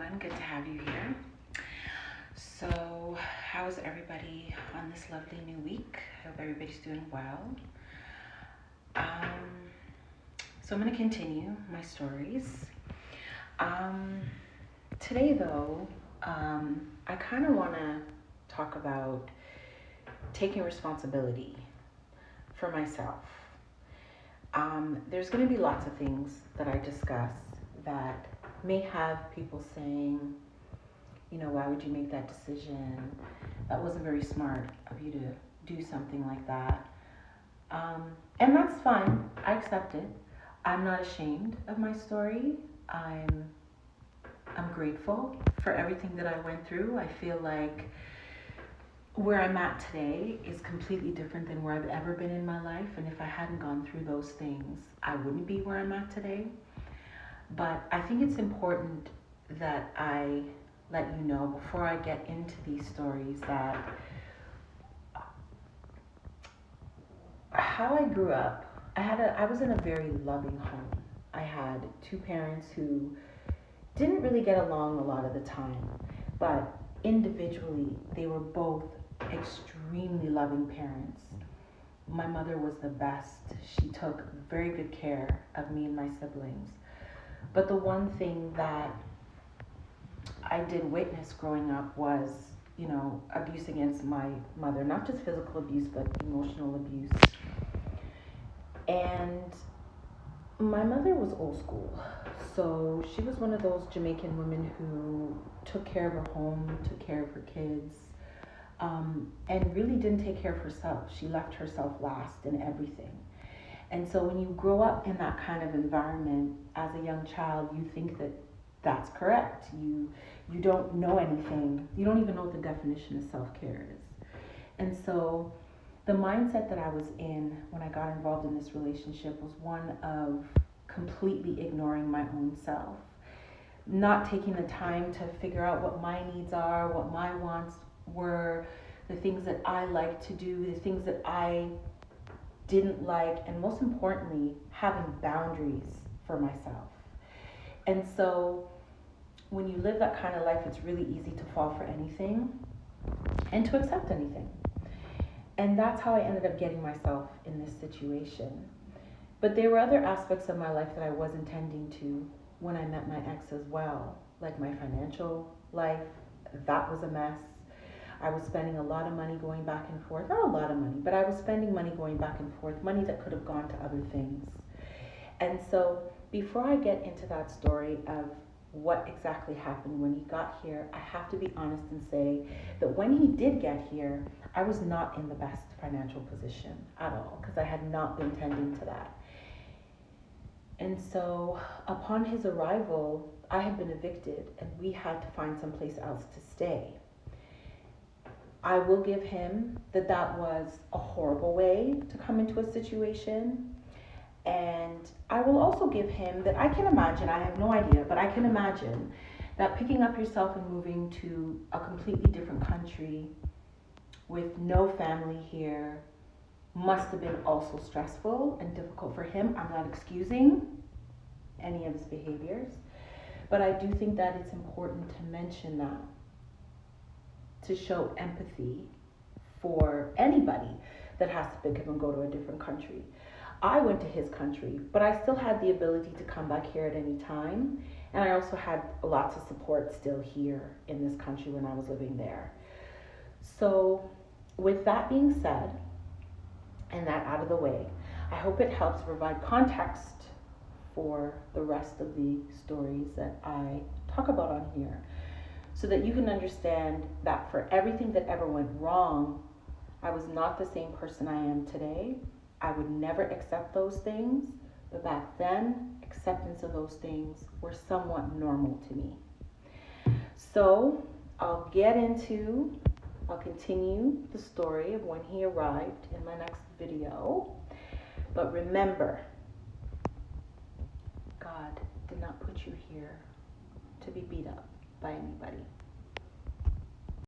everyone. Good to have you here. So, how is everybody on this lovely new week? I hope everybody's doing well. So, I'm going to continue my stories. Today, though, I kind of want to talk about taking responsibility for myself. There's going to be lots of things that I discuss that may have people saying, why would you make that decision? That wasn't very smart of you to do something like that. And that's fine. I accept it. I'm not ashamed of my story. I'm grateful for everything that I went through. I feel like where I'm at today is completely different than where I've ever been in my life. And if I hadn't gone through those things, I wouldn't be where I'm at today. But I think it's important that I let you know before I get into these stories that how I grew up, I was in a very loving home. I had two parents who didn't really get along a lot of the time, but individually they were both extremely loving parents. My mother was the best. She took very good care of me and my siblings. But the one thing that I did witness growing up was, abuse against my mother, not just physical abuse, but emotional abuse. And my mother was old school. So she was one of those Jamaican women who took care of her home, took care of her kids, and really didn't take care of herself. She left herself last in everything. And so when you grow up in that kind of environment as a young child, you think that that's correct. You don't know anything. You don't even know what the definition of self-care is. And so the mindset that I was in when I got involved in this relationship was one of completely ignoring my own self, not taking the time to figure out what my needs are, what my wants were, the things that I like to do, the things that I didn't like, and most importantly, having boundaries for myself. And so when you live that kind of life, it's really easy to fall for anything and to accept anything. And that's how I ended up getting myself in this situation. But there were other aspects of my life that I was intending to when I met my ex as well, like my financial life. That was a mess. I was spending a lot of money going back and forth. Not a lot of money, but I was spending money going back and forth, money that could have gone to other things. And so before I get into that story of what exactly happened when he got here, I have to be honest and say that when he did get here, I was not in the best financial position at all, because I had not been tending to that. And so upon his arrival, I had been evicted and we had to find someplace else to stay. I will give him that was a horrible way to come into a situation. And I will also give him that I can imagine, I have no idea, but I can imagine that picking up yourself and moving to a completely different country with no family here must have been also stressful and difficult for him. I'm not excusing any of his behaviors, but I do think that it's important to mention that, to show empathy for anybody that has to pick up and go to a different country. I went to his country, but I still had the ability to come back here at any time. And I also had lots of support still here in this country when I was living there. So with that being said, and that out of the way, I hope it helps provide context for the rest of the stories that I talk about on here, so that you can understand that for everything that ever went wrong, I was not the same person I am today. I would never accept those things, but back then, acceptance of those things were somewhat normal to me. So I'll continue the story of when he arrived in my next video. But remember, God did not put you here to be beat up by anybody.